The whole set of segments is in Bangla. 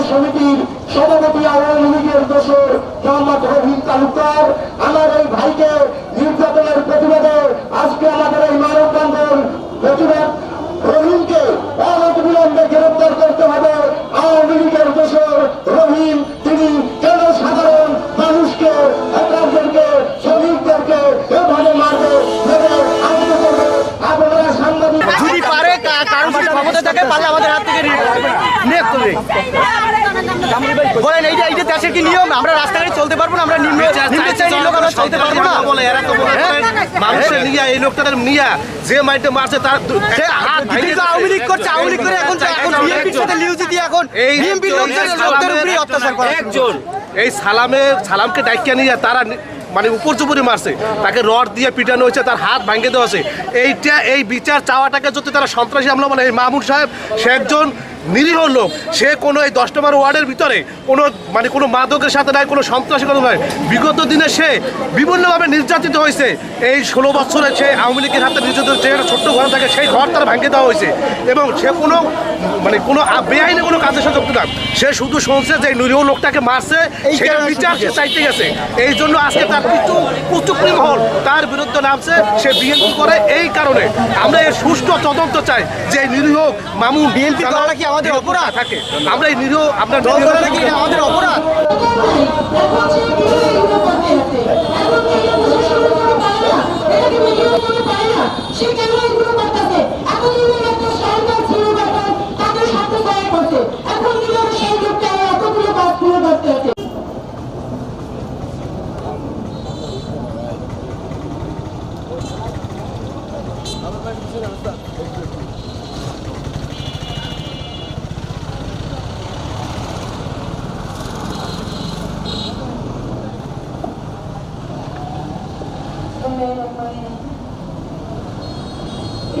সমিতির সভাপতি আওয়ামী লীগের দোসর মোহাম্মদ রহিম তালুকদার, আমার এই ভাইকে নির্যাতনের প্রতিবাদে আজকে আমাদের এই মানববন্ধন প্রতিবাদ। রহিমকে অনতিবিলম্বে গ্রেপ্তার করতে হবে। আওয়ামী লীগের দোসর রহিম, তিনি কেন সাধারণ মানুষকে, হকারদেরকে, শ্রমিকদেরকে এভাবে মারবে, আনতে করবে? আপনারা সাংবাদিক যদি পারে কারণ ক্ষমতা থাকে পারলে আমাদের হাত থেকে নিয়োগ করবে। বলেন এইটা দেশের কি নিয়ম? আমরা রাস্তাঘাটে চলতে পারবো না? আমরা নিম্ন লোক আমরা চলতে পারবো না? বলে এরা তো বলে মানুষের নিয়ে এই লোকটাদের নিয়ে যে মাইটে মারছে তার আওয়ামী লীগ করছে, আওয়ামী লীগ করে এখন বিএনপির সাথে লিউজি দিয়ে এখন বিএনপির লোকদের উপরই অত্যাচার করে। একজন এই সালামকে ডাকিয়ে নিয়ে তারা মানে উপর চুপুরি মারছে, তাকে রড দিয়ে পিটানো হয়েছে, তার হাত ভাঙে দেওয়া হয়েছে। এই বিচার চাওয়াটাকে যদি তারা সন্ত্রাসী হামলা বলে, এই মামুন সাহেব সে একজন নিরীহ লোক, সে কোনো এই 10 নম্বর ওয়ার্ডের ভিতরে কোনো মাদকের সাথে নাই, কোনো সন্ত্রাসী কথা নয়। বিগত দিনে সে বিভিন্নভাবে নির্যাতিত হয়েছে। এই 16 বছরে সে আওয়ামী লীগের হাতে নির্যাতিত, যে একটা ছোট্ট ঘর থাকে সেই ঘর তার ভাঙিয়ে দেওয়া হয়েছে এবং সে কোনো বেআইনি কোনো কাজের সাথে যুক্ত না। সে শুধু শুনছে যে নিরীহ লোকটাকে মারছে, সেটা বিচার সে চাইতে গেছে। এই জন্য আজকে তার কিছু কুচুকরি মহল তার বিরুদ্ধে নামছে, সে বিএনপি করে। এই কারণে আমরা এর সুষ্ঠু তদন্ত চাই যে নিরীহ মামুন বিএনপি করা কি আমাদের অপরাধ থাকে? আমরা এই নিরীহ আপনার নাকি আমাদের অপরাধ?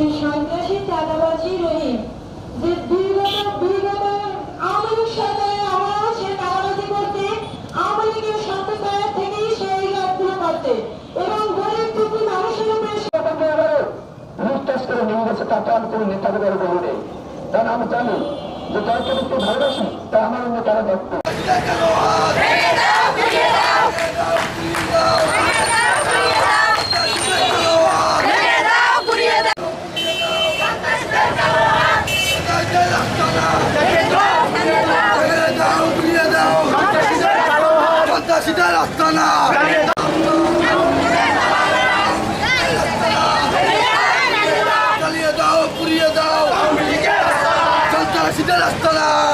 এই সন্ত্রাসী চাঁদাবাজি রহিম যে বিগত আওয়ামী লীগ সরকারে আমরাও সে চাঁদাবাজি করতে, আওয়ামী লীগের সন্ত্রাসের থেকেই সে এই কাজগুলো করতে এবং গরিব দুঃখী মানুষের উপরে নিয়ে গেছে। তাতে আমি কোনো নেতাকে বলি নেই, কারণ আমি জানি যে তাকে একটু ভালোবাসি, তা আমার অন্য তারা দেখতে